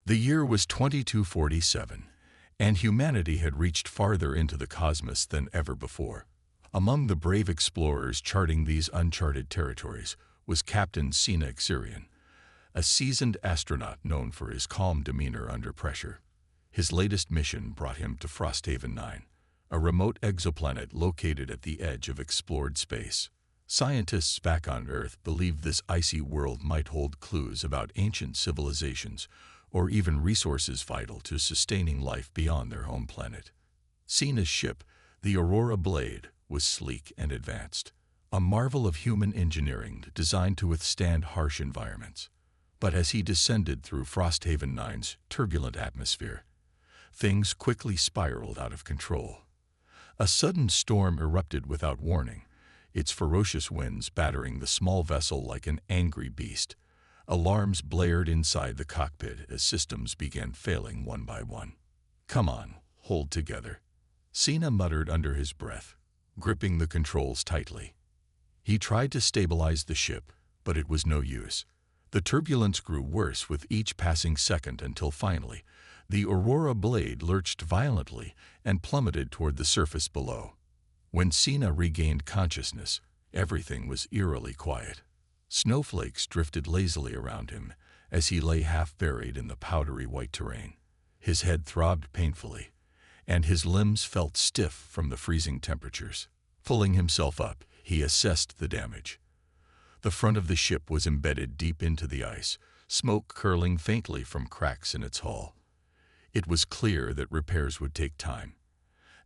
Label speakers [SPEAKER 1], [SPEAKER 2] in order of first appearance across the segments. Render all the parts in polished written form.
[SPEAKER 1] The year was 2247, and humanity had reached farther into the cosmos than ever before. Among the brave explorers charting these uncharted territories was Captain Scifi, a seasoned astronaut known for his calm demeanor under pressure. His latest mission brought him to Frosthaven 9, a remote exoplanet located at the edge of explored space. Scientists back on Earth believed this icy world might hold clues about ancient civilizations or even resources vital to sustaining life beyond their home planet. Sina's ship, the Aurora Blade, was sleek and advanced, a marvel of human engineering designed to withstand harsh environments. But as he descended through Frosthaven 9's turbulent atmosphere, things quickly spiraled out of control. A sudden storm erupted without warning, its ferocious winds battering the small vessel like an angry beast. Alarms blared inside the cockpit as systems began failing one by one. "Come on, hold together," Sina muttered under his breath, gripping the controls tightly. He tried to stabilize the ship, but it was no use. The turbulence grew worse with each passing second until finally, the Aurora Blade lurched violently and plummeted toward the surface below. When Sina regained consciousness, everything was eerily quiet. Snowflakes drifted lazily around him as he lay half buried in the powdery white terrain. His head throbbed painfully, and his limbs felt stiff from the freezing temperatures. Pulling himself up, he assessed the damage. The front of the ship was embedded deep into the ice, smoke curling faintly from cracks in its hull. It was clear that repairs would take time,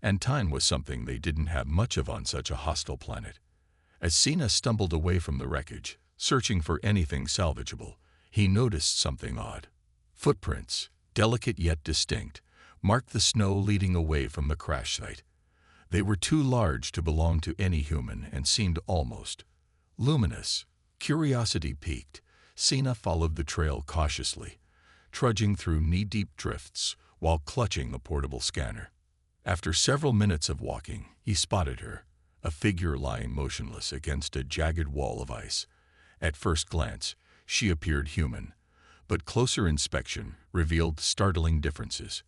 [SPEAKER 1] and time was something they didn't have much of on such a hostile planet. As Sina stumbled away from the wreckage, searching for anything salvageable, he noticed something odd. Footprints, delicate yet distinct, marked the snow leading away from the crash site. They were too large to belong to any human and seemed almost luminous. Curiosity piqued, Sina followed the trail cautiously, trudging through knee-deep drifts while clutching the portable scanner. After several minutes of walking, he spotted her, a figure lying motionless against a jagged wall of ice. At first glance, she appeared human, but closer inspection revealed startling differences.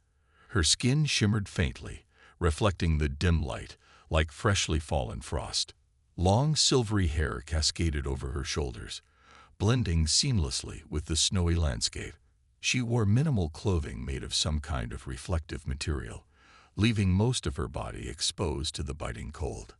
[SPEAKER 1] Her skin shimmered faintly, reflecting the dim light like freshly fallen frost. Long silvery hair cascaded over her shoulders, blending seamlessly with the snowy landscape. She wore minimal clothing made of some kind of reflective material, leaving most of her body exposed to the biting cold.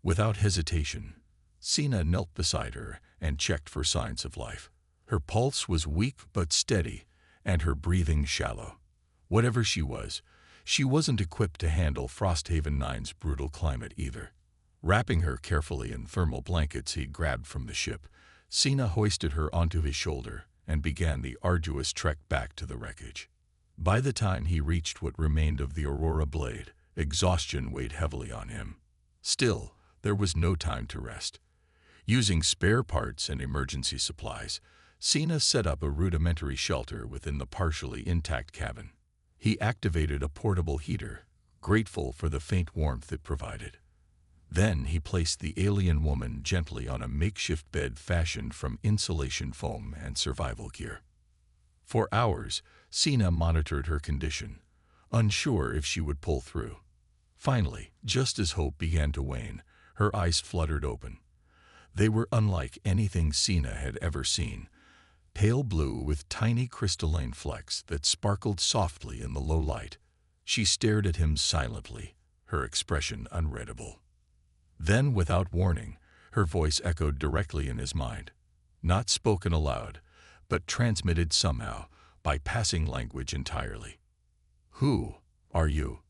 [SPEAKER 1] Without hesitation, Sina knelt beside her and checked for signs of life. Her pulse was weak but steady, and her breathing shallow. Whatever she wasn't equipped to handle Frosthaven 9's brutal climate either. Wrapping her carefully in thermal blankets he grabbed from the ship, Sina hoisted her onto his shoulder and began the arduous trek back to the wreckage. By the time he reached what remained of the Aurora Blade, exhaustion weighed heavily on him. Still, there was no time to rest. Using spare parts and emergency supplies, Sina set up a rudimentary shelter within the partially intact cabin. He activated a portable heater, grateful for the faint warmth it provided. Then he placed the alien woman gently on a makeshift bed fashioned from insulation foam and survival gear. For hours, Sina monitored her condition, unsure if she would pull through. Finally, just as hope began to wane, her eyes fluttered open. They were unlike anything Sina had ever seen, pale blue with tiny crystalline flecks that sparkled softly in the low light. She stared at him silently, her expression unreadable. Then, without warning, her voice echoed directly in his mind, not spoken aloud, but transmitted somehow, bypassing language entirely. "Who are you?"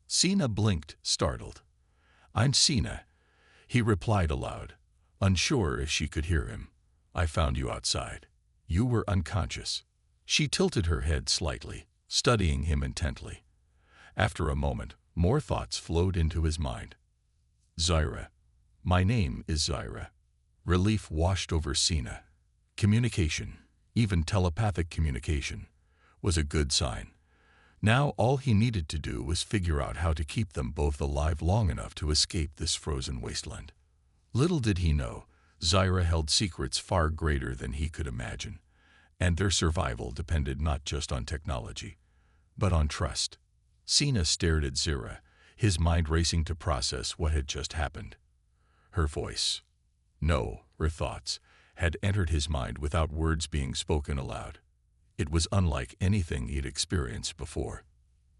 [SPEAKER 1] Sina blinked, startled. "I'm Sina," he replied aloud, unsure if she could hear him. "I found you outside. You were unconscious." She tilted her head slightly, studying him intently. After a moment, more thoughts flowed into his mind. "Zyra. My name is Zyra." Relief washed over Sina. Communication, even telepathic communication, was a good sign. Now all he needed to do was figure out how to keep them both alive long enough to escape this frozen wasteland. Little did he know, Zyra held secrets far greater than he could imagine, and their survival depended not just on technology, but on trust. Sina stared at Zira, his mind racing to process what had just happened. Her voice, no, her thoughts, had entered his mind without words being spoken aloud. It was unlike anything he'd experienced before.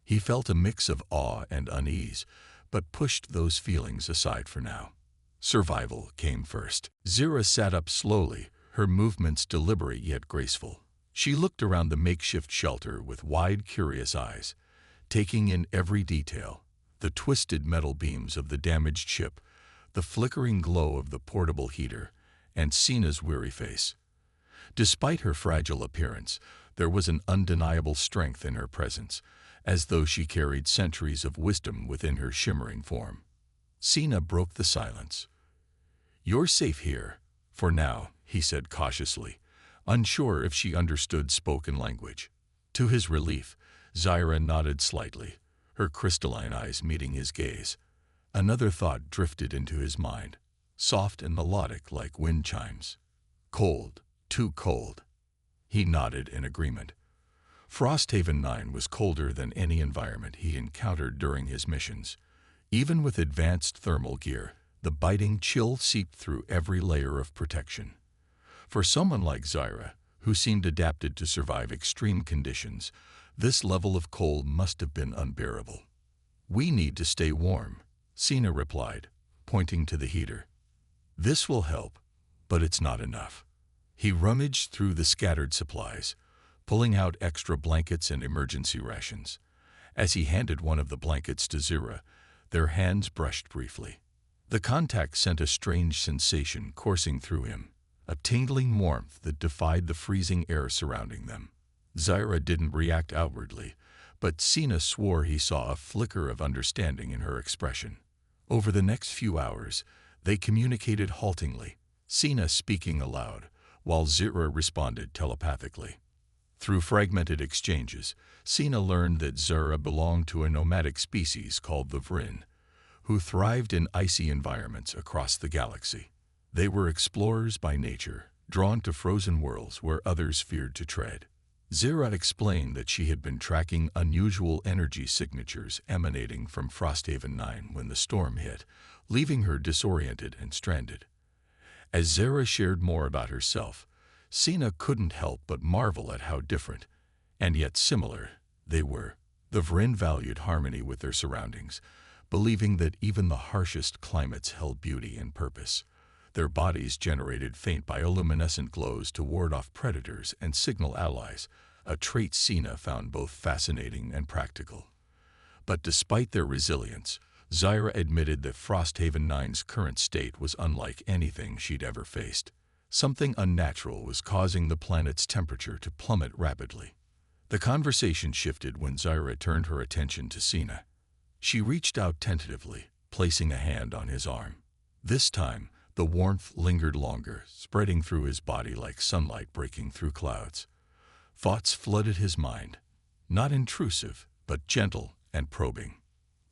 [SPEAKER 1] He felt a mix of awe and unease, but pushed those feelings aside for now. Survival came first. Zira sat up slowly, her movements deliberate yet graceful. She looked around the makeshift shelter with wide, curious eyes, taking in every detail: the twisted metal beams of the damaged ship, the flickering glow of the portable heater, and Sina's weary face. Despite her fragile appearance, there was an undeniable strength in her presence, as though she carried centuries of wisdom within her shimmering form. Sina broke the silence. "You're safe here, for now," he said cautiously, unsure if she understood spoken language. To his relief, Zira nodded slightly, her crystalline eyes meeting his gaze. Another thought drifted into his mind, soft and melodic like wind chimes. Cold, too cold. He nodded in agreement. Frosthaven 9 was colder than any environment he encountered during his missions. Even with advanced thermal gear, the biting chill seeped through every layer of protection. For someone like Zira, who seemed adapted to survive extreme conditions, this level of cold must have been unbearable. "We need to stay warm," Sina replied, pointing to the heater. "This will help, but it's not enough." He rummaged through the scattered supplies, pulling out extra blankets and emergency rations. As he handed one of the blankets to Zira, their hands brushed briefly. The contact sent a strange sensation coursing through him, a tingling warmth that defied the freezing air surrounding them. Zira didn't react outwardly, but Sina swore he saw a flicker of understanding in her expression. Over the next few hours, they communicated haltingly, Sina speaking aloud, while Zira responded telepathically. Through fragmented exchanges, Sina learned that Zira belonged to a nomadic species called the Vrin, who thrived in icy environments across the galaxy. They were explorers by nature, drawn to frozen worlds where others feared to tread. Zira explained that she had been tracking unusual energy signatures emanating from Frosthaven 9 when the storm hit, leaving her disoriented and stranded. As Zira shared more about herself, Sina couldn't help but marvel at how different, and yet similar, they were. The Vrin valued harmony with their surroundings, believing that even the harshest climates held beauty and purpose. Their bodies generated faint bioluminescent glows to ward off predators and signal allies, a trait Sina found both fascinating and practical. But despite their resilience, Zira admitted that Frosthaven 9's current state was unlike anything she'd ever faced. Something unnatural was causing the planet's temperature to plummet rapidly. The conversation shifted when Zira turned her attention to Sina. She reached out tentatively, placing a hand on his arm. This time, the warmth lingered longer, spreading through his body like sunlight breaking through clouds. Thoughts flooded his mind, not intrusive, but gentle and probing.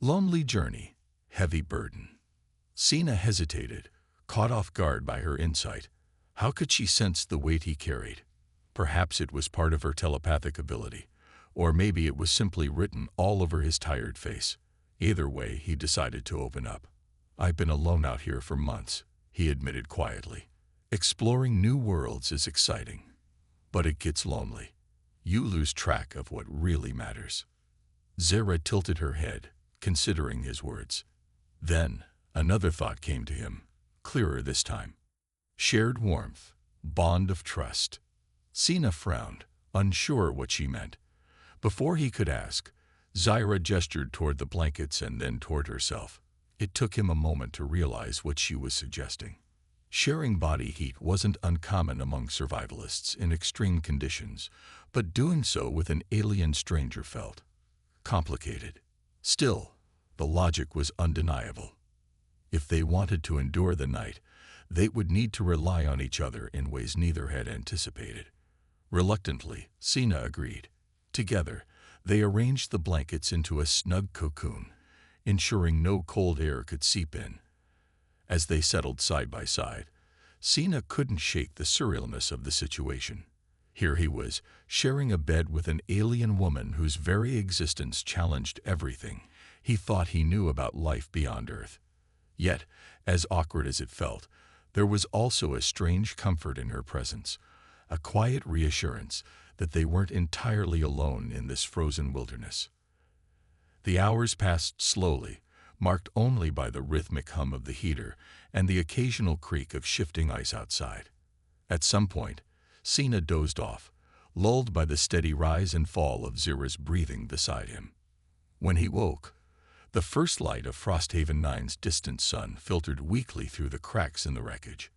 [SPEAKER 1] Lonely journey, heavy burden. Sina hesitated, caught off guard by her insight. How could she sense the weight he carried? Perhaps it was part of her telepathic ability, or maybe it was simply written all over his tired face. Either way, he decided to open up. "I've been alone out here for months," he admitted quietly. "Exploring new worlds is exciting, but it gets lonely. You lose track of what really matters." Zira tilted her head, considering his words. Then, another thought came to him, clearer this time. Shared warmth, bond of trust. Sina frowned, unsure what she meant. Before he could ask, Zira gestured toward the blankets and then toward herself. It took him a moment to realize what she was suggesting. Sharing body heat wasn't uncommon among survivalists in extreme conditions, but doing so with an alien stranger felt complicated. Still, the logic was undeniable. If they wanted to endure the night, they would need to rely on each other in ways neither had anticipated. Reluctantly, Sina agreed. Together, they arranged the blankets into a snug cocoon, ensuring no cold air could seep in. As they settled side by side, Sina couldn't shake the surrealness of the situation. Here he was, sharing a bed with an alien woman whose very existence challenged everything he thought he knew about life beyond Earth. Yet, as awkward as it felt, there was also a strange comfort in her presence, a quiet reassurance that they weren't entirely alone in this frozen wilderness. The hours passed slowly, marked only by the rhythmic hum of the heater and the occasional creak of shifting ice outside. At some point, Sina dozed off, lulled by the steady rise and fall of Zira's breathing beside him. When he woke, the first light of Frosthaven 9's distant sun filtered weakly through the cracks in the wreckage.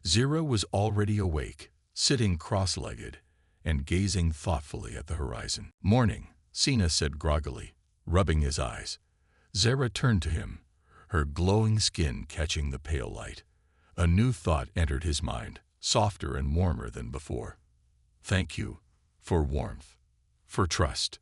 [SPEAKER 1] Zira was already awake, sitting cross-legged and gazing thoughtfully at the horizon. "Morning," Sina said groggily, rubbing his eyes. Zira turned to him, her glowing skin catching the pale light. A new thought entered his mind, softer and warmer than before. "Thank you for warmth, for trust."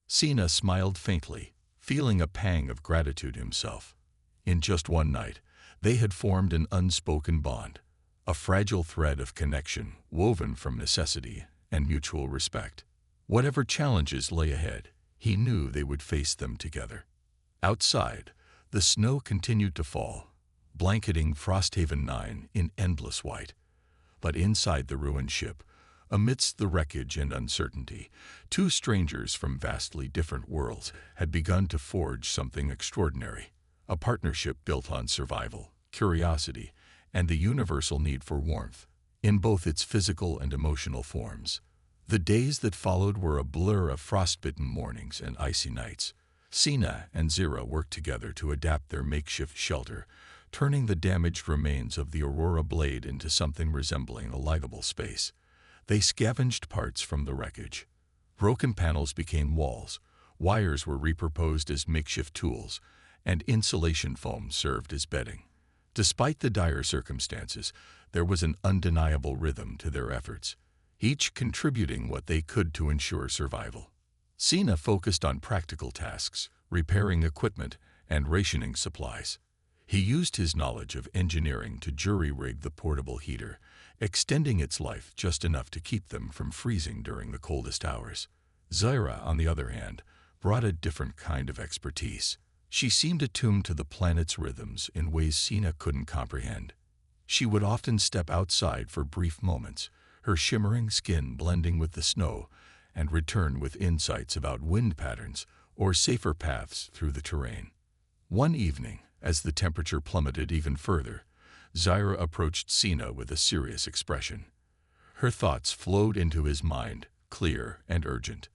[SPEAKER 1] Sina smiled faintly, feeling a pang of gratitude himself. In just one night, they had formed an unspoken bond, a fragile thread of connection woven from necessity and mutual respect. Whatever challenges lay ahead, he knew they would face them together. Outside, the snow continued to fall, blanketing Frosthaven 9 in endless white. But inside the ruined ship, amidst the wreckage and uncertainty, two strangers from vastly different worlds had begun to forge something extraordinary, a partnership built on survival, curiosity, and the universal need for warmth, in both its physical and emotional forms. The days that followed were a blur of frostbitten mornings and icy nights. Sina and Zira worked together to adapt their makeshift shelter, turning the damaged remains of the Aurora blade into something resembling a livable space. They scavenged parts from the wreckage. Broken panels became walls, wires were repurposed as makeshift tools, and insulation foam served as bedding. Despite the dire circumstances, there was an undeniable rhythm to their efforts, each contributing what they could to ensure survival. Sina focused on practical tasks, repairing equipment and rationing supplies. He used his knowledge of engineering to jury-rig the portable heater, extending its life just enough to keep them from freezing during the coldest hours. Zira, on the other hand, brought a different kind of expertise. She seemed attuned to the planet's rhythms in ways Sina couldn't comprehend. She would often step outside for brief moments, her shimmering skin blending with the snow, and return with insights about wind patterns or safer paths through the terrain. One evening, as the temperature plummeted even further, Zira approached Sina with a serious expression. Her thoughts flowed into his mind, clear and urgent.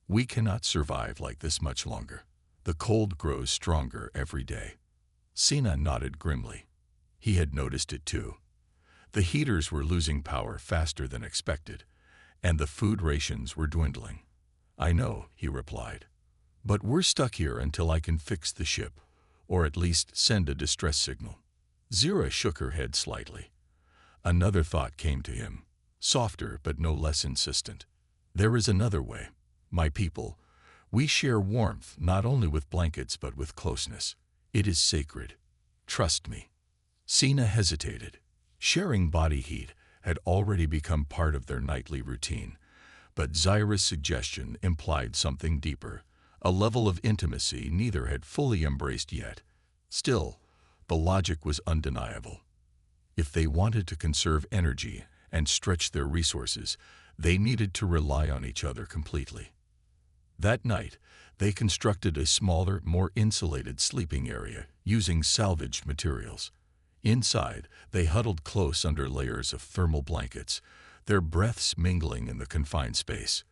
[SPEAKER 1] "We cannot survive like this much longer. The cold grows stronger every day." Sina nodded grimly. He had noticed it too. The heaters were losing power faster than expected, and the food rations were dwindling. "I know," he replied, "but we're stuck here until I can fix the ship, or at least send a distress signal." Zira shook her head slightly. Another thought came to him, softer but no less insistent. "There is another way. My people, we share warmth not only with blankets but with closeness. It is sacred. Trust me." Sina hesitated. Sharing body heat had already become part of their nightly routine, but Zira's suggestion implied something deeper, a level of intimacy neither had fully embraced yet. Still, the logic was undeniable. If they wanted to conserve energy and stretch their resources, they needed to rely on each other completely. That night, they constructed a smaller, more insulated sleeping area using salvaged materials. Inside, they huddled close under layers of thermal blankets, their breaths mingling in the confined space.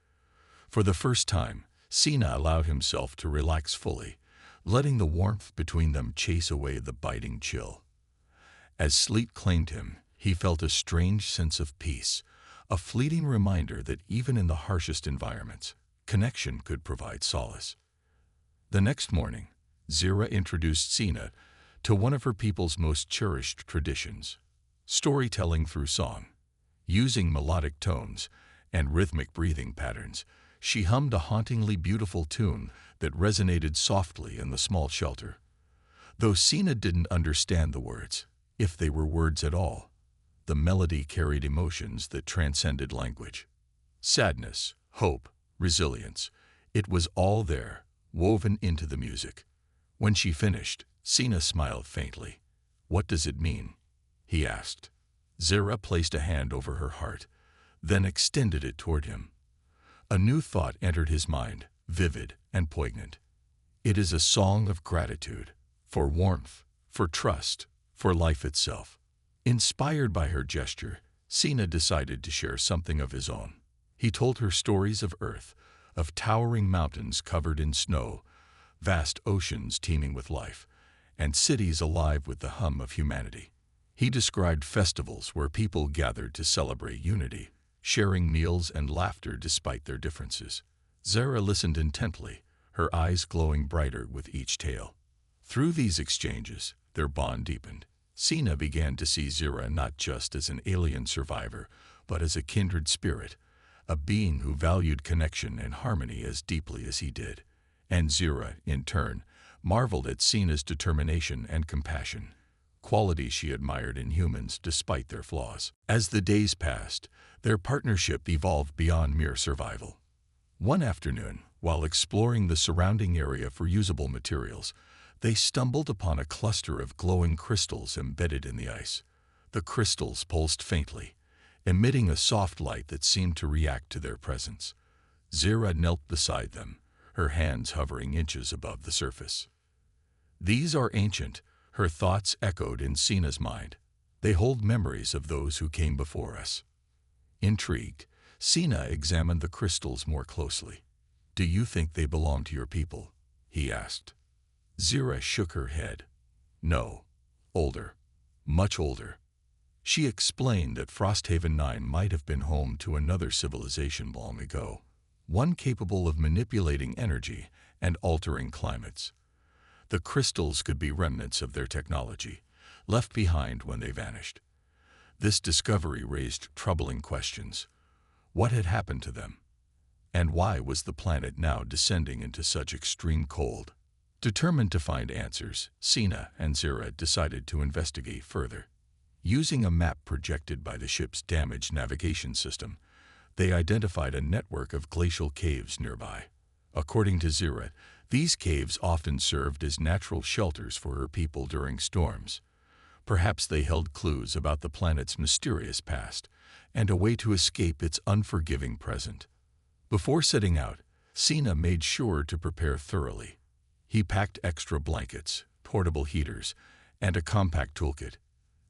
[SPEAKER 1] For the first time, Sina allowed himself to relax fully, letting the warmth between them chase away the biting chill. As sleep claimed him, he felt a strange sense of peace, a fleeting reminder that even in the harshest environments, connection could provide solace. The next morning, Zira introduced Sina to one of her people's most cherished traditions, storytelling through song. Using melodic tones and rhythmic breathing patterns, she hummed a hauntingly beautiful tune that resonated softly in the small shelter. Though Sina didn't understand the words, if they were words at all, the melody carried emotions that transcended language. Sadness, hope, resilience. It was all there, woven into the music. When she finished, Sina smiled faintly. "What does it mean?" he asked. Zira placed a hand over her heart, then extended it toward him. A new thought entered his mind, vivid and poignant. It is a song of gratitude, for warmth, for trust, for life itself. Inspired by her gesture, Sina decided to share something of his own. He told her stories of Earth, of towering mountains covered in snow, vast oceans teeming with life, and cities alive with the hum of humanity. He described festivals where people gathered to celebrate unity, sharing meals and laughter despite their differences. Zara listened intently, her eyes glowing brighter with each tale. Through these exchanges, their bond deepened. Sina began to see Zira not just as an alien survivor, but as a kindred spirit, a being who valued connection and harmony as deeply as he did. And Zira, in turn, marveled at Sina's determination and compassion, qualities she admired in humans despite their flaws. As the days passed, their partnership evolved beyond mere survival. One afternoon, while exploring the surrounding area for usable materials, they stumbled upon a cluster of glowing crystals embedded in the ice. The crystals pulsed faintly, emitting a soft light that seemed to react to their presence. Zira knelt beside them, her hands hovering inches above the surface. "These are ancient," her thoughts echoed in Sina's mind. "They hold memories of those who came before us." Intrigued, Sina examined the crystals more closely. "Do you think they belong to your people?" he asked. Zira shook her head. "No. Older. Much older." She explained that Frosthaven 9 might have been home to another civilization long ago, one capable of manipulating energy and altering climates. The crystals could be remnants of their technology, left behind when they vanished. This discovery raised troubling questions. What had happened to them? And why was the planet now descending into such extreme cold? Determined to find answers, Sina and Zira decided to investigate further. Using a map projected by the ship's damaged navigation system, they identified a network of glacial caves nearby. According to Zira, these caves often served as natural shelters for her people during storms. Perhaps they held clues about the planet's mysterious past and a way to escape its unforgiving present. Before setting out, Sina made sure to prepare thoroughly. He packed extra blankets, portable heaters, and a compact toolkit.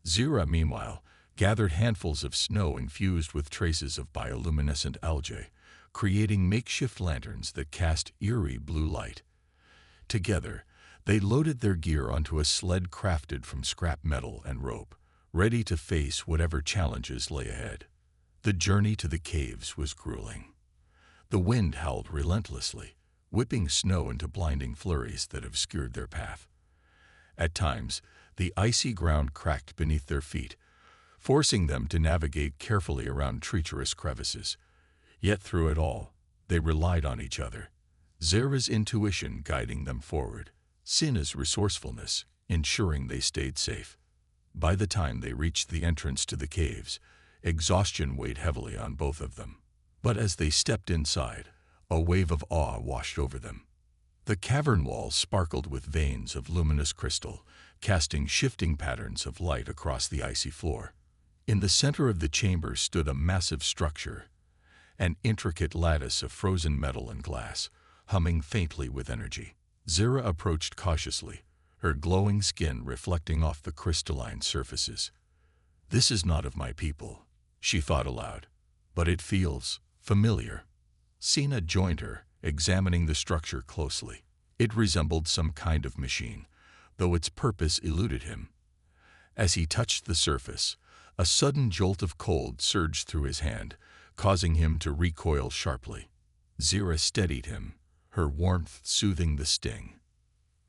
[SPEAKER 1] Zira, meanwhile, gathered handfuls of snow infused with traces of bioluminescent algae, creating makeshift lanterns that cast eerie blue light. Together, they loaded their gear onto a sled crafted from scrap metal and rope, ready to face whatever challenges lay ahead. The journey to the caves was grueling. The wind howled relentlessly, whipping snow into blinding flurries that obscured their path. At times, the icy ground cracked beneath their feet, forcing them to navigate carefully around treacherous crevices. Yet through it all, they relied on each other, Zira's intuition guiding them forward, Sina's resourcefulness ensuring they stayed safe. By the time they reached the entrance to the caves, exhaustion weighed heavily on both of them. But as they stepped inside, a wave of awe washed over them. The cavern walls sparkled with veins of luminous crystal, casting shifting patterns of light across the icy floor. In the center of the chamber stood a massive structure, an intricate lattice of frozen metal and glass, humming faintly with energy. Zira approached cautiously, her glowing skin reflecting off the crystalline surfaces. "This is not of my people," she thought aloud, "but it feels familiar." Sina joined her, examining the structure closely. It resembled some kind of machine, though its purpose eluded him. As he touched the surface, a sudden jolt of cold surged through his hand, causing him to recoil sharply. Zira steadied him, her warmth soothing the sting.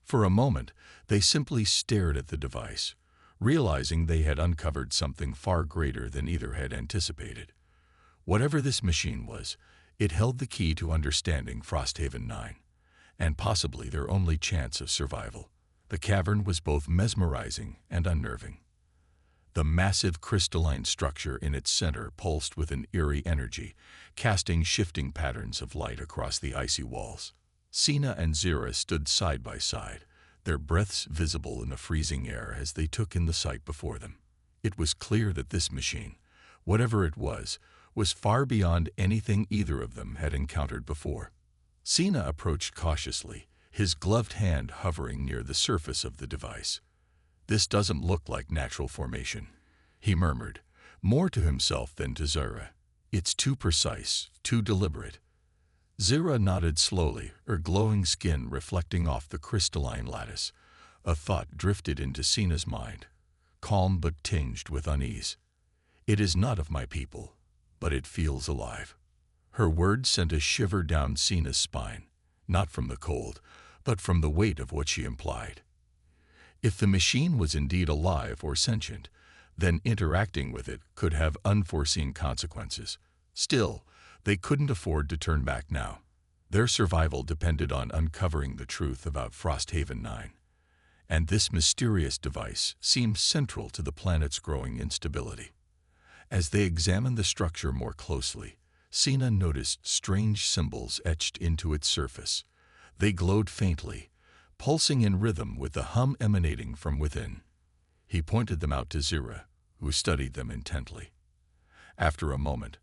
[SPEAKER 1] For a moment, they simply stared at the device, realizing they had uncovered something far greater than either had anticipated. Whatever this machine was, it held the key to understanding Frosthaven 9, and possibly their only chance of survival. The cavern was both mesmerizing and unnerving. The massive crystalline structure in its center pulsed with an eerie energy, casting shifting patterns of light across the icy walls. Sina and Zira stood side by side, their breaths visible in the freezing air as they took in the sight before them. It was clear that this machine, whatever it was far beyond anything either of them had encountered before. Sina approached cautiously, his gloved hand hovering near the surface of the device. "This doesn't look like natural formation," he murmured, more to himself than to Zira. "It's too precise, too deliberate." Zira nodded slowly, her glowing skin reflecting off the crystalline lattice. A thought drifted into Sina's mind, calm but tinged with unease. "It is not of my people, but it feels alive." Her words sent a shiver down Sina's spine, not from the cold, but from the weight of what she implied. If the machine was indeed alive or sentient, then interacting with it could have unforeseen consequences. Still, they couldn't afford to turn back now. Their survival depended on uncovering the truth about Frosthaven 9. And this mysterious device seemed central to the planet's growing instability. As they examined the structure more closely, Sina noticed strange symbols etched into its surface. They glowed faintly, pulsing in rhythm with the hum emanating from within. He pointed them out to Zira, who studied them intently. After a moment,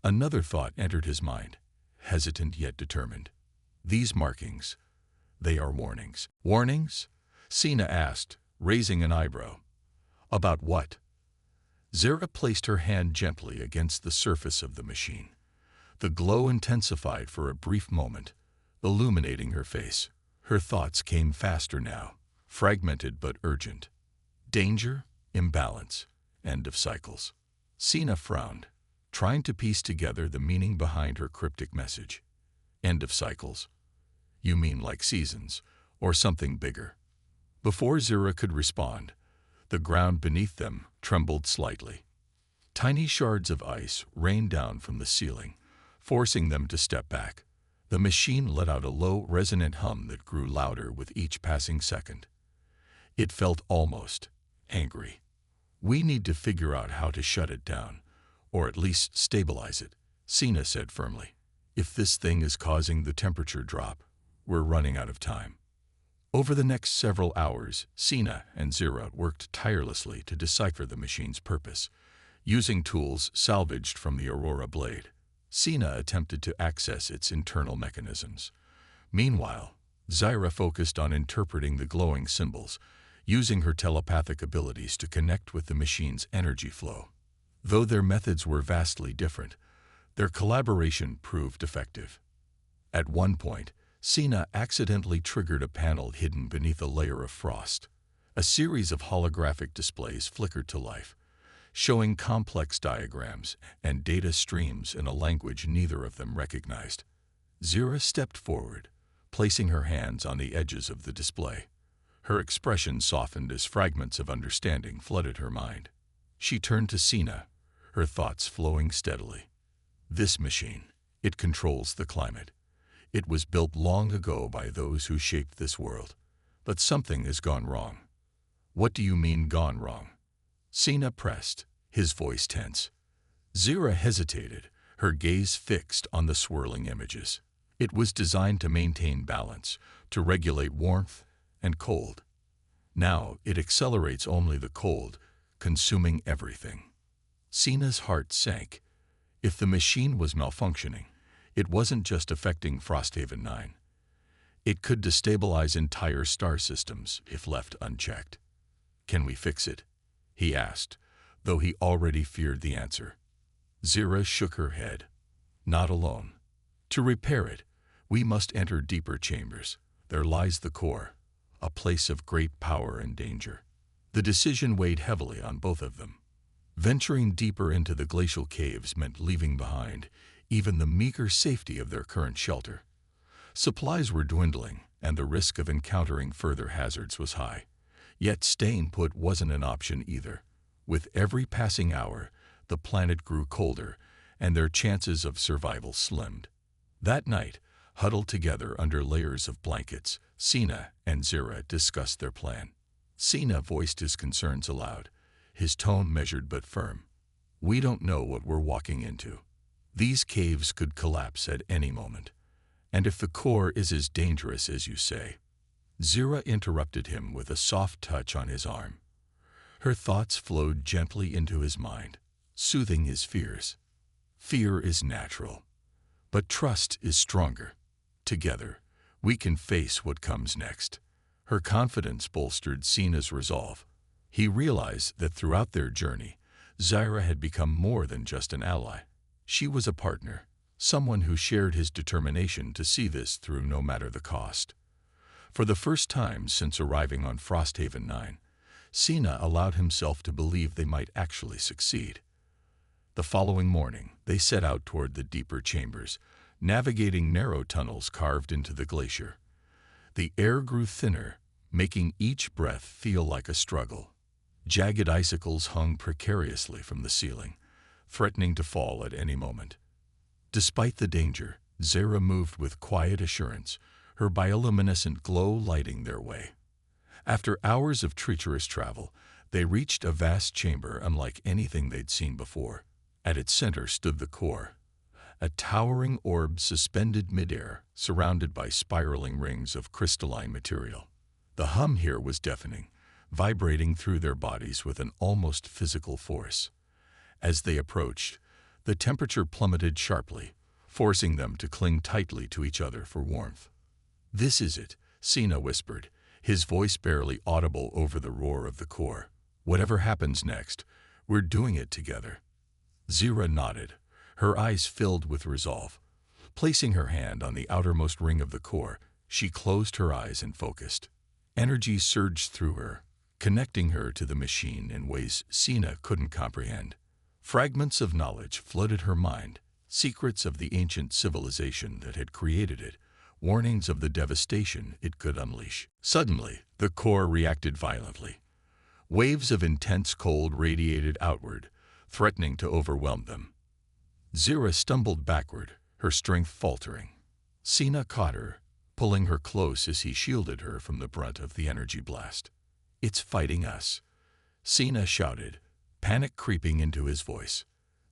[SPEAKER 1] another thought entered his mind, hesitant yet determined. "These markings, they are warnings." "Warnings?" Sina asked, raising an eyebrow. "About what?" Zira placed her hand gently against the surface of the machine. The glow intensified for a brief moment, illuminating her face. Her thoughts came faster now, fragmented but urgent. Danger, imbalance, end of cycles. Sina frowned, trying to piece together the meaning behind her cryptic message. End of cycles? You mean like seasons, or something bigger? Before Zira could respond, the ground beneath them trembled slightly. Tiny shards of ice rained down from the ceiling, forcing them to step back. The machine let out a low, resonant hum that grew louder with each passing second. It felt almost angry. "We need to figure out how to shut it down, or at least stabilize it," Sina said firmly. "If this thing is causing the temperature drop, we're running out of time." Over the next several hours, Sina and Zira worked tirelessly to decipher the machine's purpose, using tools salvaged from the Aurora blade. Sina attempted to access its internal mechanisms. Meanwhile, Zira focused on interpreting the glowing symbols, using her telepathic abilities to connect with the machine's energy flow. Though their methods were vastly different, their collaboration proved effective. At one point, Sina accidentally triggered a panel hidden beneath a layer of frost. A series of holographic displays flickered to life, showing complex diagrams and data streams in a language neither of them recognized. Zira stepped forward, placing her hands on the edges of the display. Her expression softened as fragments of understanding flooded her mind. She turned to Sina, her thoughts flowing steadily. "This machine, it controls the climate. It was built long ago by those who shaped this world. But something has gone wrong." "What do you mean gone wrong?" Sina pressed, his voice tense. Zira hesitated, her gaze fixed on the swirling images. It was designed to maintain balance, to regulate warmth and cold. Now it accelerates only the cold, consuming everything. Sina's heart sank. If the machine was malfunctioning, it wasn't just affecting Frosthaven 9. It could destabilize entire star systems if left unchecked. "Can we fix it?" he asked, though he already feared the answer. Zira shook her head. "Not alone. To repair it, we must enter deeper chambers. There lies the core, a place of great power and danger." The decision weighed heavily on both of them. Venturing deeper into the glacial caves meant leaving behind even the meager safety of their current shelter. Supplies were dwindling, and the risk of encountering further hazards was high. Yet staying put wasn't an option either. With every passing hour, the planet grew colder, and their chances of survival slimmed. That night, huddled together under layers of blankets, Sina and Zira discussed their plan. Sina voiced his concerns aloud, his tone measured but firm. "We don't know what we're walking into. These caves could collapse at any moment. And if the core is as dangerous as you say—" Zira interrupted him with a soft touch on his arm. Her thoughts flowed gently into his mind, soothing his fears. Fear is natural, but trust is stronger. Together, we can face what comes next. Her confidence bolstered Sina's resolve. He realized that throughout their journey, Zira had become more than just an ally. She was a partner, someone who shared his determination to see this through no matter the cost. For the first time since arriving on Frosthaven 9, Sina allowed himself to believe they might actually succeed. The following morning, they set out toward the deeper chambers, navigating narrow tunnels carved into the glacier. The air grew thinner, making each breath feel like a struggle. Jagged icicles hung precariously from the ceiling, threatening to fall at any moment. Despite the danger, Zira moved with quiet assurance, her bioluminescent glow lighting their way. After hours of treacherous travel, they reached a vast chamber unlike anything they'd seen before. At its center stood the core, a towering orb suspended midair, surrounded by spiraling rings of crystalline material. The hum here was deafening, vibrating through their bodies with an almost physical force. As they approached, the temperature plummeted sharply, forcing them to cling tightly to each other for warmth. "This is it," Sina whispered, his voice barely audible over the roar of the core. "Whatever happens next, we're doing it together." Zira nodded, her eyes filled with resolve. Placing her hand on the outermost ring of the core, she closed her eyes and focused. Energy surged through her, connecting her to the machine in ways Sina couldn't comprehend. Fragments of knowledge flooded her mind, secrets of the ancient civilization that had created it, warnings of the devastation it could unleash. Suddenly, the core reacted violently. Waves of intense cold radiated outward, threatening to overwhelm them. Zira stumbled backward, her strength faltering. Sina caught her, pulling her close as he shielded her from the brunt of the energy blast. "It's fighting us," Sina shouted, panic creeping into his voice.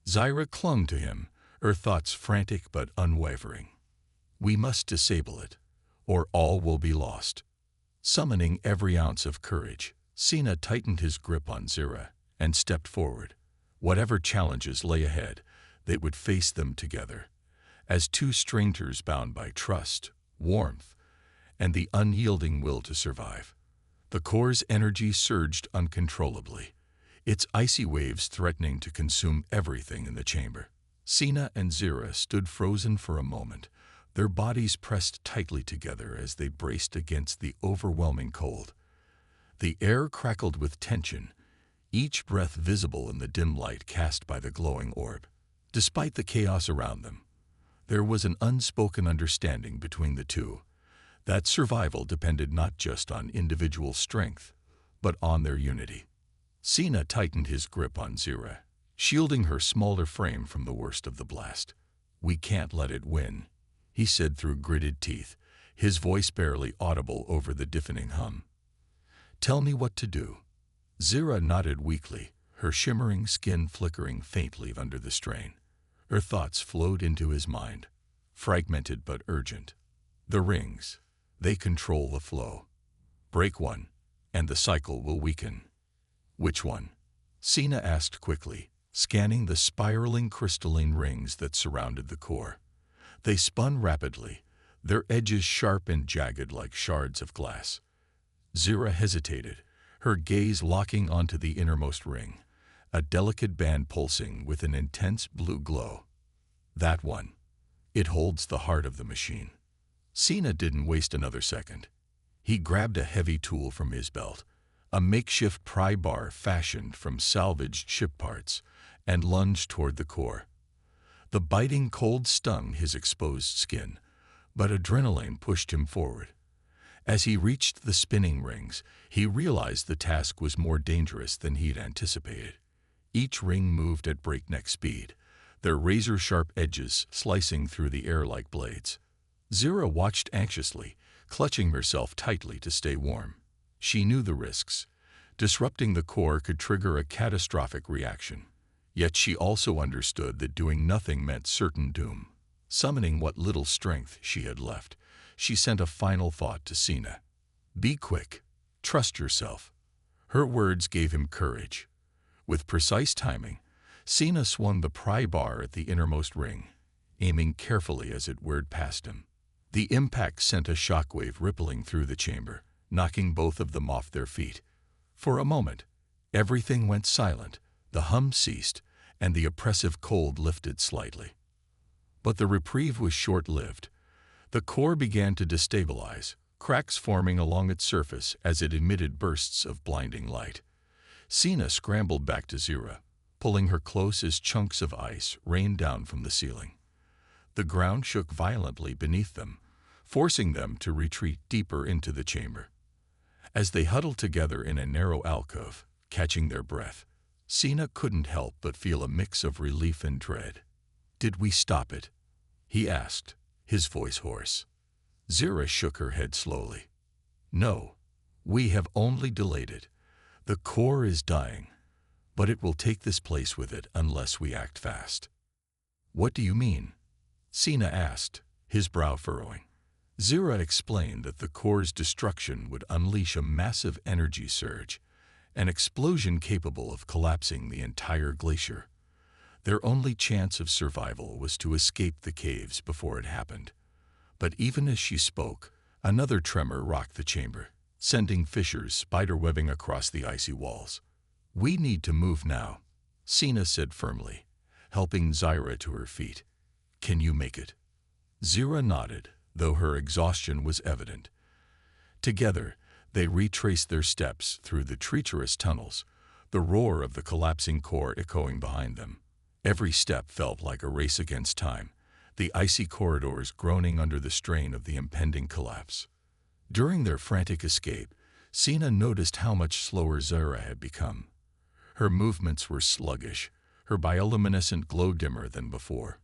[SPEAKER 1] Zira clung to him, her thoughts frantic but unwavering. "We must disable it, or all will be lost." Summoning every ounce of courage, Sina tightened his grip on Zira and stepped forward. Whatever challenges lay ahead, they would face them together, as two strangers bound by trust, warmth, and the unyielding will to survive. The core's energy surged uncontrollably, its icy waves threatening to consume everything in the chamber. Sina and Zira stood frozen for a moment, their bodies pressed tightly together as they braced against the overwhelming cold. The air crackled with tension, each breath visible in the dim light cast by the glowing orb. Despite the chaos around them, there was an unspoken understanding between the two, that survival depended not just on individual strength, but on their unity. Sina tightened his grip on Zira, shielding her smaller frame from the worst of the blast. "We can't let it win," he said through gritted teeth, his voice barely audible over the deafening hum. "Tell me what to do." Zira nodded weakly, her shimmering skin flickering faintly under the strain. Her thoughts flowed into his mind, fragmented but urgent. The rings, they control the flow. Break one, and the cycle will weaken. "Which one?" Sina asked quickly, scanning the spiraling crystalline rings that surrounded the core. They spun rapidly, their edges sharp and jagged like shards of glass. Zira hesitated, her gaze locking onto the innermost ring, a delicate band pulsing with an intense blue glow. "That one. It holds the heart of the machine." Sina didn't waste another second. He grabbed a heavy tool from his belt, a makeshift pry bar fashioned from salvaged ship parts, and lunged toward the core. The biting cold stung his exposed skin, but adrenaline pushed him forward. As he reached the spinning rings, he realized the task was more dangerous than he'd anticipated. Each ring moved at breakneck speed, their razor-sharp edges slicing through the air like blades. Zira watched anxiously, clutching herself tightly to stay warm. She knew the risks. Disrupting the core could trigger a catastrophic reaction. Yet she also understood that doing nothing meant certain doom. Summoning what little strength she had left, she sent a final thought to Sina. "Be quick. Trust yourself." Her words gave him courage. With precise timing, Sina swung the pry bar at the innermost ring, aiming carefully as it whirred past him. The impact sent a shockwave rippling through the chamber, knocking both of them off their feet. For a moment, everything went silent, the hum ceased, and the oppressive cold lifted slightly. But the reprieve was short-lived. The core began to destabilize, cracks forming along its surface as it emitted bursts of blinding light. Sina scrambled back to Zira, pulling her close as chunks of ice rained down from the ceiling. The ground shook violently beneath them, forcing them to retreat deeper into the chamber. As they huddled together in a narrow alcove, catching their breath, Sina couldn't help but feel a mix of relief and dread. "Did we stop it?" he asked, his voice hoarse. Zira shook her head slowly. "No, we have only delayed it. The core is dying, but it will take this place with it unless we act fast." "What do you mean?" Sina asked, his brow furrowing. Zira explained that the core's destruction would unleash a massive energy surge, an explosion capable of collapsing the entire glacier. Their only chance of survival was to escape the caves before it happened. But even as she spoke, another tremor rocked the chamber, sending fissures spiderwebbing across the icy walls. "We need to move now," Sina said firmly, helping Zira to her feet. "Can you make it?" Zira nodded, though her exhaustion was evident. Together, they retraced their steps through the treacherous tunnels, the roar of the collapsing core echoing behind them. Every step felt like a race against time, the icy corridors groaning under the strain of the impending collapse. During their frantic escape, Sina noticed how much slower Zira had become. Her movements were sluggish, her bioluminescent glow dimmer than before.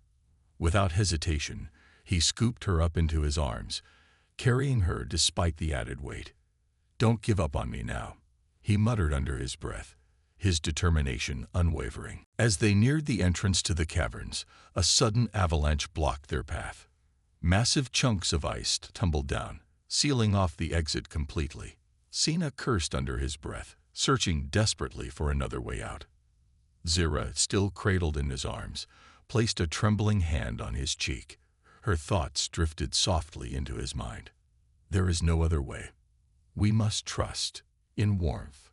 [SPEAKER 1] Without hesitation, he scooped her up into his arms, carrying her despite the added weight. "Don't give up on me now," he muttered under his breath, his determination unwavering. As they neared the entrance to the caverns, a sudden avalanche blocked their path. Massive chunks of ice tumbled down, sealing off the exit completely. Sina cursed under his breath, searching desperately for another way out. Zira, still cradled in his arms, placed a trembling hand on his cheek. Her thoughts drifted softly into his mind. "There is no other way. We must trust in warmth."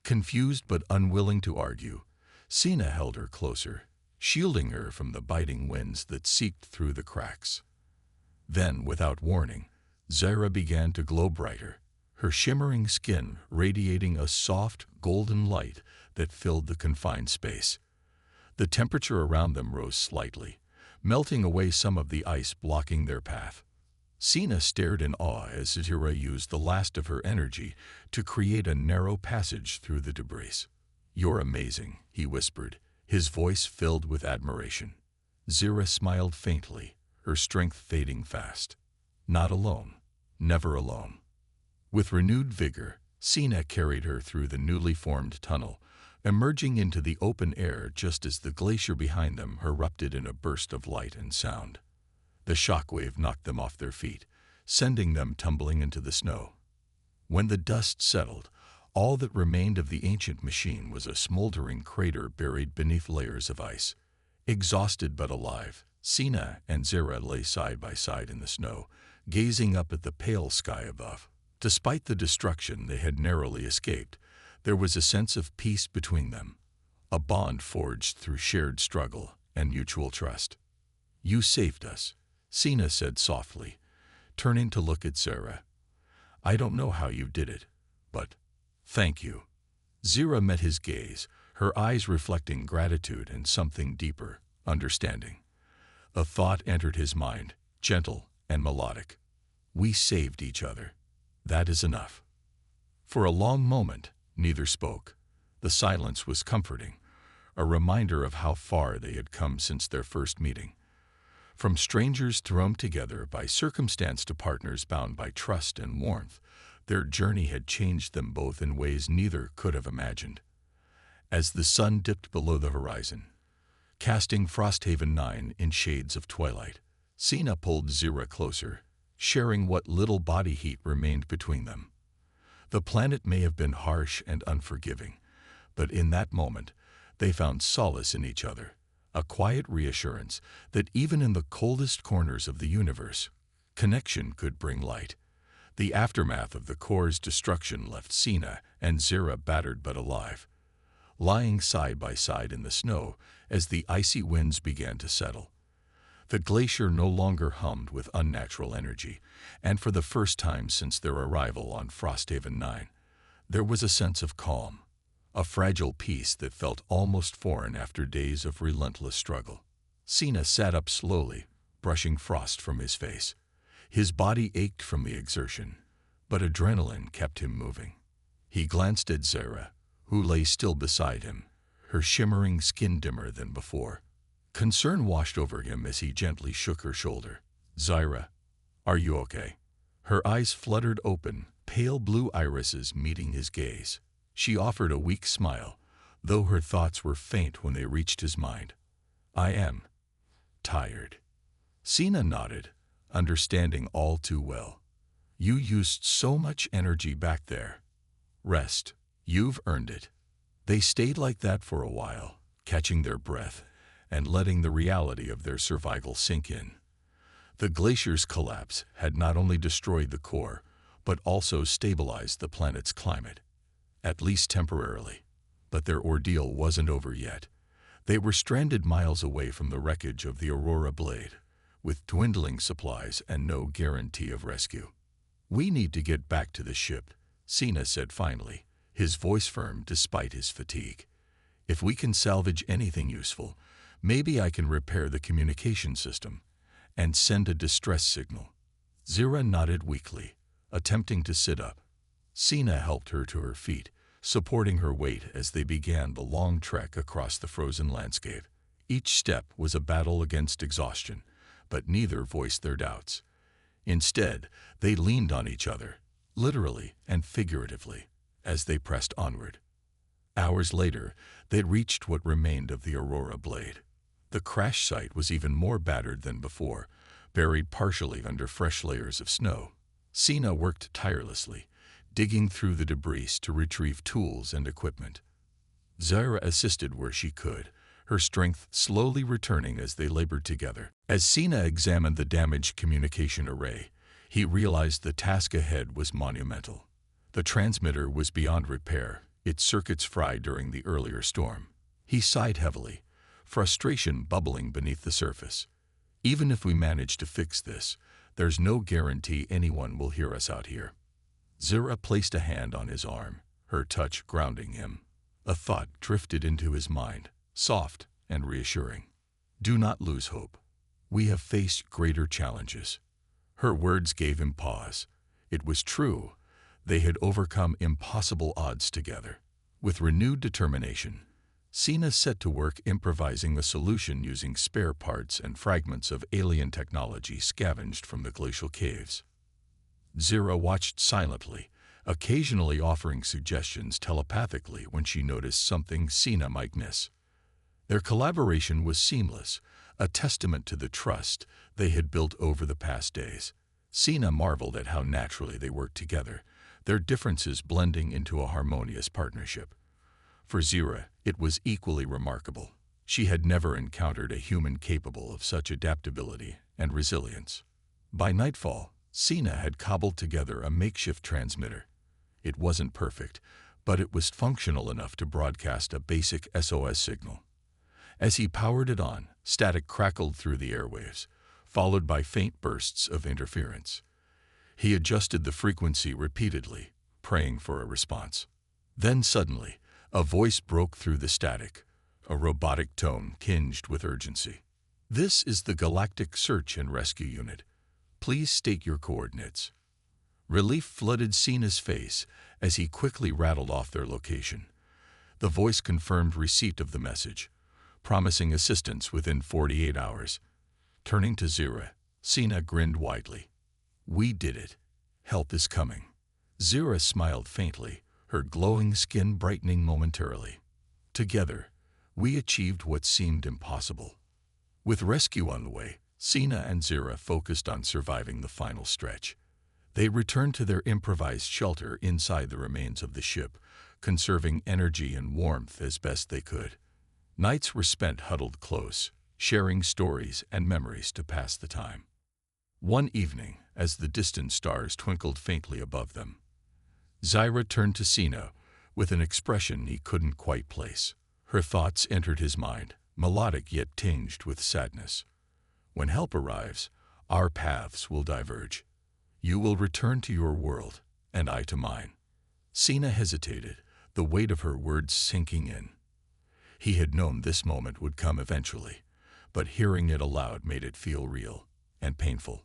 [SPEAKER 1] Confused but unwilling to argue, Sina held her closer, shielding her from the biting winds that seeped through the cracks. Then, without warning, Zira began to glow brighter, her shimmering skin radiating a soft, golden light that filled the confined space. The temperature around them rose slightly, melting away some of the ice blocking their path. Sina stared in awe as Zira used the last of her energy to create a narrow passage through the debris. "You're amazing," he whispered, his voice filled with admiration. Zira smiled faintly, her strength fading fast. "Not alone. Never alone." With renewed vigor, Sina carried her through the newly formed tunnel, emerging into the open air just as the glacier behind them erupted in a burst of light and sound. The shockwave knocked them off their feet, sending them tumbling into the snow. When the dust settled, all that remained of the ancient machine was a smoldering crater buried beneath layers of ice. Exhausted but alive, Sina and Zira lay side by side in the snow, gazing up at the pale sky above. Despite the destruction they had narrowly escaped, there was a sense of peace between them, a bond forged through shared struggle and mutual trust. "You saved us," Sina said softly, turning to look at Zira. "I don't know how you did it, but thank you." Zira met his gaze, her eyes reflecting gratitude and something deeper, understanding. A thought entered his mind, gentle and melodic. "We saved each other. That is enough." For a long moment, neither spoke. The silence was comforting, a reminder of how far they had come since their first meeting. From strangers thrown together by circumstance to partners bound by trust and warmth, Their journey had changed them both in ways neither could have imagined. As the sun dipped below the horizon, casting Frosthaven 9 in shades of twilight, Sina pulled Zira closer, sharing what little body heat remained between them. The planet may have been harsh and unforgiving, but in that moment, they found solace in each other, a quiet reassurance that even in the coldest corners of the universe, connection could bring light. The aftermath of the core's destruction left Sina and Zira battered but alive, lying side by side in the snow as the icy winds began to settle. The glacier no longer hummed with unnatural energy, and for the first time since their arrival on Frosthaven 9, there was a sense of calm, a fragile peace that felt almost foreign after days of relentless struggle. Sina sat up slowly, brushing frost from his face. His body ached from the exertion, but adrenaline kept him moving. He glanced at Zira, who lay still beside him, her shimmering skin dimmer than before. Concern washed over him as he gently shook her shoulder. "Zira, are you okay?" Her eyes fluttered open, pale blue irises meeting his gaze. She offered a weak smile, though her thoughts were faint when they reached his mind. "I am tired." Sina nodded, understanding all too well. "You used so much energy back there. Rest. You've earned it." They stayed like that for a while, catching their breath and letting the reality of their survival sink in. The glacier's collapse had not only destroyed the core, but also stabilized the planet's climate, at least temporarily. But their ordeal wasn't over yet. They were stranded miles away from the wreckage of the Aurora Blade, with dwindling supplies and no guarantee of rescue. "We need to get back to the ship," Sina said finally, his voice firm despite his fatigue. "If we can salvage anything useful, maybe I can repair the communication system and send a distress signal." Zira nodded weakly, attempting to sit up. Sina helped her to her feet, supporting her weight as they began the long trek across the frozen landscape. Each step was a battle against exhaustion, but neither voiced their doubts. Instead, they leaned on each other, literally and figuratively, as they pressed onward. Hours later, they reached what remained of the Aurora Blade. The crash site was even more battered than before, buried partially under fresh layers of snow. Sina worked tirelessly, digging through the debris to retrieve tools and equipment. Zira assisted where she could, her strength slowly returning as they labored together. As Sina examined the damaged communication array, he realized the task ahead was monumental. The transmitter was beyond repair, its circuits fried during the earlier storm. He sighed heavily, frustration bubbling beneath the surface. "Even if we manage to fix this, there's no guarantee anyone will hear us out here." Zira placed a hand on his arm, her touch grounding him. A thought drifted into his mind, soft and reassuring. "Do not lose hope. We have faced greater challenges." Her words gave him pause. It was true. They had overcome impossible odds together. With renewed determination, Sina set to work improvising a solution using spare parts and fragments of alien technology scavenged from the glacial caves. Zira watched silently, occasionally offering suggestions telepathically when she noticed something Sina might miss. Their collaboration was seamless, a testament to the trust they had built over the past days. Sina marveled at how naturally they worked together, their differences blending into a harmonious partnership. For Zira, it was equally remarkable. She had never encountered a human capable of such adaptability and resilience. By nightfall, Sina had cobbled together a makeshift transmitter. It wasn't perfect, but it was functional enough to broadcast a basic SOS signal. As he powered it on, static crackled through the airwaves, followed by faint bursts of interference. He adjusted the frequency repeatedly, praying for a response. Then suddenly, a voice broke through the static, a robotic tone tinged with urgency. "This is the Galactic Search and Rescue Unit. Please state your coordinates." Relief flooded Sina's face as he quickly rattled off their location. The voice confirmed receipt of the message, promising assistance within 48 hours. Turning to Zira, Sina grinned widely. "We did it. Help is coming." Zira smiled faintly, her glowing skin brightening momentarily. Together, we achieved what seemed impossible. With rescue on the way, Sina and Zira focused on surviving the final stretch. They returned to their improvised shelter inside the remains of the ship, conserving energy and warmth as best they could. Nights were spent huddled close, sharing stories and memories to pass the time. One evening, as the distant stars twinkled faintly above them, Zira turned to Sina with an expression he couldn't quite place. Her thoughts entered his mind, melodic yet tinged with sadness. When help arrives, our paths will diverge. You will return to your world, and I to mine. Sina hesitated, the weight of her words sinking in. He had known this moment would come eventually, but hearing it aloud made it feel real and painful.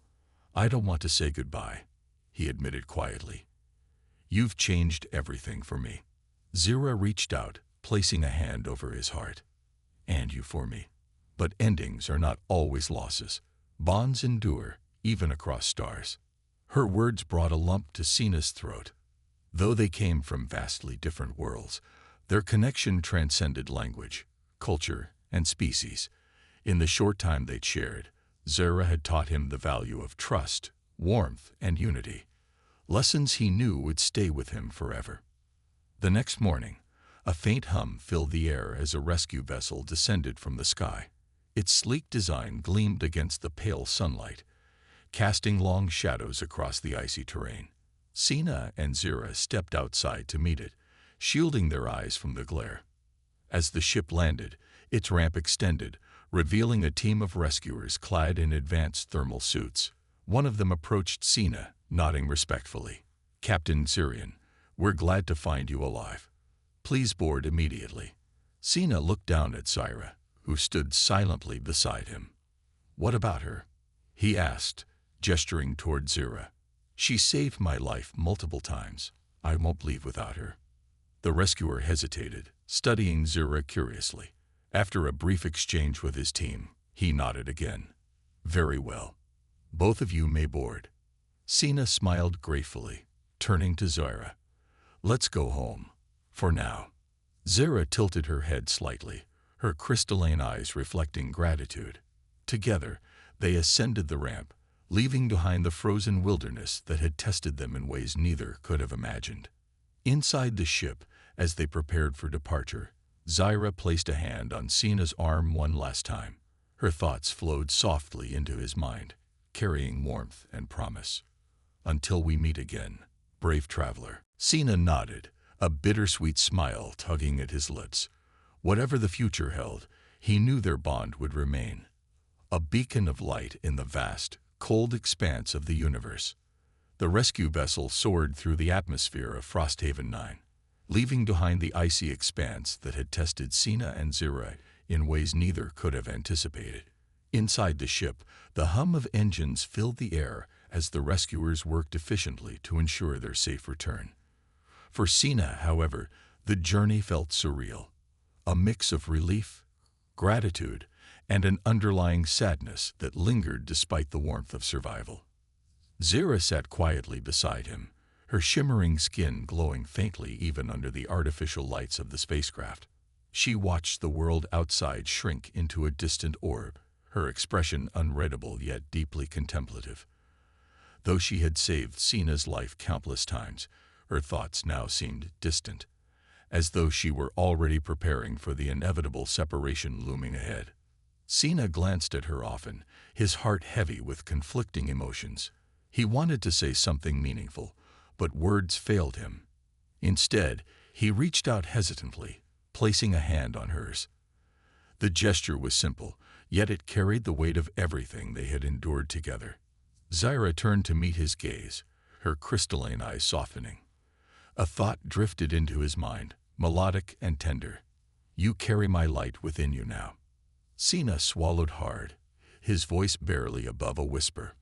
[SPEAKER 1] I don't want to say goodbye, he admitted quietly. You've changed everything for me. Zira reached out, placing a hand over his heart. And you for me. But endings are not always losses. Bonds endure, even across stars. Her words brought a lump to Sina's throat. Though they came from vastly different worlds, their connection transcended language, culture, and species. In the short time they'd shared, Zira had taught him the value of trust, warmth, and unity. Lessons he knew would stay with him forever. The next morning, a faint hum filled the air as a rescue vessel descended from the sky. Its sleek design gleamed against the pale sunlight, casting long shadows across the icy terrain. Sina and Zira stepped outside to meet it, shielding their eyes from the glare. As the ship landed, its ramp extended, revealing a team of rescuers clad in advanced thermal suits. One of them approached Sina, nodding respectfully. Captain Syrian, we're glad to find you alive. Please board immediately. Sina looked down at Zira, who stood silently beside him. What about her? He asked, gesturing toward Zira. She saved my life multiple times. I won't leave without her. The rescuer hesitated, studying Zira curiously. After a brief exchange with his team, he nodded again. Very well. Both of you may board. Sina smiled gratefully, turning to Zira. Let's go home. For now. Zira tilted her head slightly, her crystalline eyes reflecting gratitude. Together, they ascended the ramp, leaving behind the frozen wilderness that had tested them in ways neither could have imagined. Inside the ship, as they prepared for departure, Zira placed a hand on Sina's arm one last time. Her thoughts flowed softly into his mind, carrying warmth and promise. Until we meet again, brave traveler. Sina nodded, a bittersweet smile tugging at his lips. Whatever the future held, he knew their bond would remain. A beacon of light in the vast, cold expanse of the universe. The rescue vessel soared through the atmosphere of Frosthaven 9, leaving behind the icy expanse that had tested Sina and Zira in ways neither could have anticipated. Inside the ship, the hum of engines filled the air as the rescuers worked efficiently to ensure their safe return. For Sina, however, the journey felt surreal, a mix of relief, gratitude, and an underlying sadness that lingered despite the warmth of survival. Zira sat quietly beside him, her shimmering skin glowing faintly even under the artificial lights of the spacecraft. She watched the world outside shrink into a distant orb, her expression unreadable yet deeply contemplative. Though she had saved Sina's life countless times, her thoughts now seemed distant, as though she were already preparing for the inevitable separation looming ahead. Sina glanced at her often, his heart heavy with conflicting emotions. He wanted to say something meaningful, but words failed him. Instead, he reached out hesitantly, placing a hand on hers. The gesture was simple, yet it carried the weight of everything they had endured together. Zira turned to meet his gaze, her crystalline eyes softening. A thought drifted into his mind, melodic and tender. You carry my light within you now. Sina swallowed hard, his voice barely above a whisper.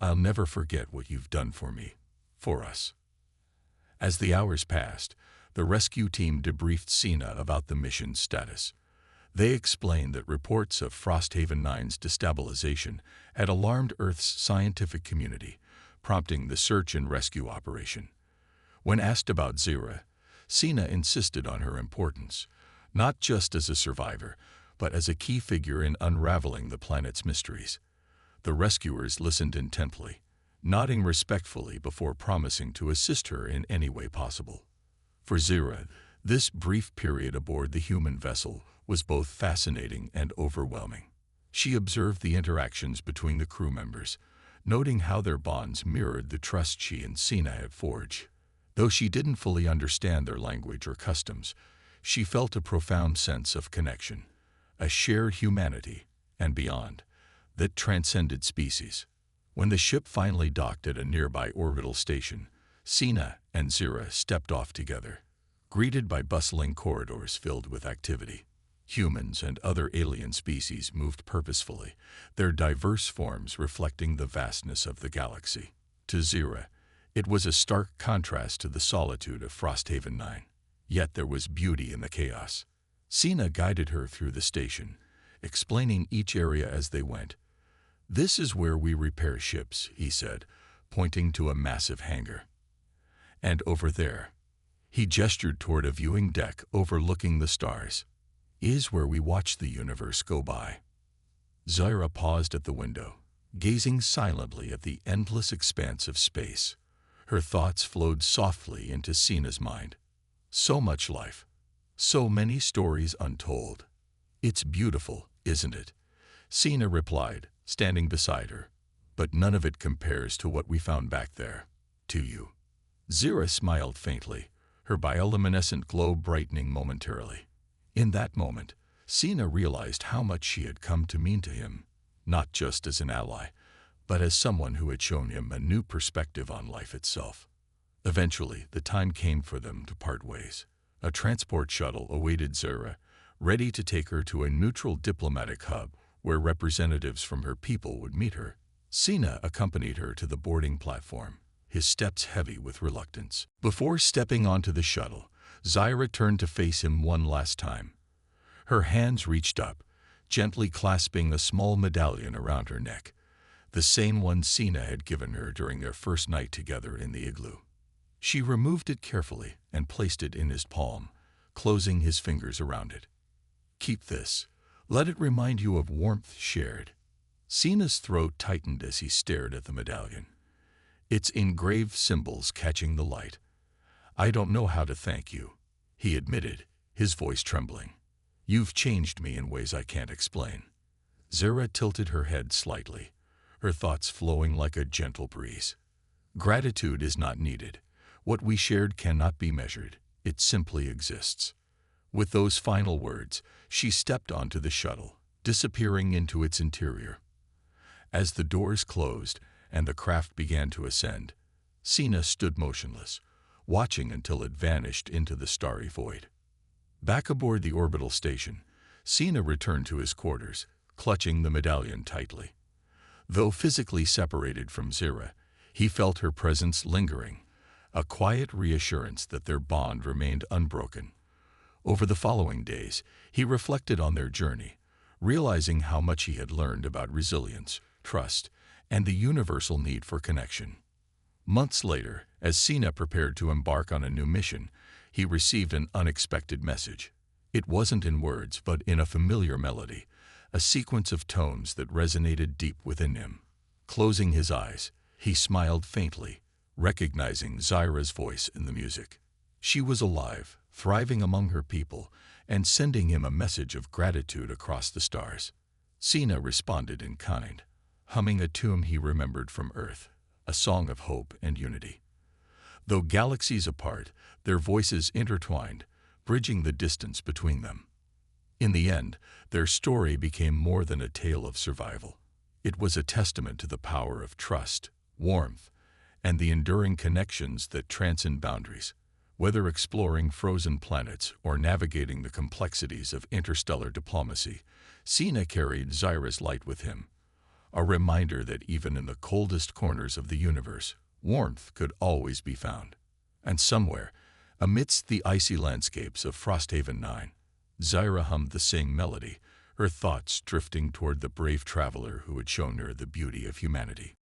[SPEAKER 1] I'll never forget what you've done for me, for us. As the hours passed, the rescue team debriefed Sina about the mission's status. They explained that reports of Frosthaven 9's destabilization had alarmed Earth's scientific community, prompting the search and rescue operation. When asked about Zira, Sina insisted on her importance, not just as a survivor, but as a key figure in unraveling the planet's mysteries. The rescuers listened intently, nodding respectfully before promising to assist her in any way possible. For Zira, this brief period aboard the human vessel was both fascinating and overwhelming. She observed the interactions between the crew members, noting how their bonds mirrored the trust she and Sina had forged. Though she didn't fully understand their language or customs, she felt a profound sense of connection, a shared humanity, and beyond, that transcended species. When the ship finally docked at a nearby orbital station, Sina and Zira stepped off together, greeted by bustling corridors filled with activity. Humans and other alien species moved purposefully, their diverse forms reflecting the vastness of the galaxy. To Zira, it was a stark contrast to the solitude of Frosthaven 9. Yet there was beauty in the chaos. Sina guided her through the station, explaining each area as they went. "This is where we repair ships," he said, pointing to a massive hangar. "And over there," he gestured toward a viewing deck overlooking the stars, "is where we watch the universe go by." Zira paused at the window, gazing silently at the endless expanse of space. Her thoughts flowed softly into Sina's mind. So much life, so many stories untold. "It's beautiful, isn't it?" Sina replied, standing beside her. "But none of it compares to what we found back there. To you." Zira smiled faintly, her bioluminescent glow brightening momentarily. In that moment, Sina realized how much she had come to mean to him, not just as an ally, but as someone who had shown him a new perspective on life itself. Eventually, the time came for them to part ways. A transport shuttle awaited Zira, ready to take her to a neutral diplomatic hub where representatives from her people would meet her. Sina accompanied her to the boarding platform, his steps heavy with reluctance. Before stepping onto the shuttle, Zira turned to face him one last time. Her hands reached up, gently clasping a small medallion around her neck, the same one Sina had given her during their first night together in the igloo. She removed it carefully and placed it in his palm, closing his fingers around it. "Keep this. Let it remind you of warmth shared." Sina's throat tightened as he stared at the medallion, its engraved symbols catching the light. "I don't know how to thank you," he admitted, his voice trembling. "You've changed me in ways I can't explain." Zira tilted her head slightly, her thoughts flowing like a gentle breeze. "Gratitude is not needed. What we shared cannot be measured. It simply exists." With those final words, she stepped onto the shuttle, disappearing into its interior. As the doors closed and the craft began to ascend, Sina stood motionless, watching until it vanished into the starry void. Back aboard the orbital station, Sina returned to his quarters, clutching the medallion tightly. Though physically separated from Zira, he felt her presence lingering, a quiet reassurance that their bond remained unbroken. Over the following days, he reflected on their journey, realizing how much he had learned about resilience, trust, and the universal need for connection. Months later, as Sina prepared to embark on a new mission, he received an unexpected message. It wasn't in words, but in a familiar melody, a sequence of tones that resonated deep within him. Closing his eyes, he smiled faintly, recognizing Zira's voice in the music. She was alive, thriving among her people, and sending him a message of gratitude across the stars. Sina responded in kind, humming a tune he remembered from Earth, a song of hope and unity. Though galaxies apart, their voices intertwined, bridging the distance between them. In the end, their story became more than a tale of survival. It was a testament to the power of trust, warmth, and the enduring connections that transcend boundaries. Whether exploring frozen planets or navigating the complexities of interstellar diplomacy, Sina carried Zira's light with him, a reminder that even in the coldest corners of the universe, warmth could always be found. And somewhere, amidst the icy landscapes of Frosthaven 9, Zira hummed the same melody, her thoughts drifting toward the brave traveler who had shown her the beauty of humanity.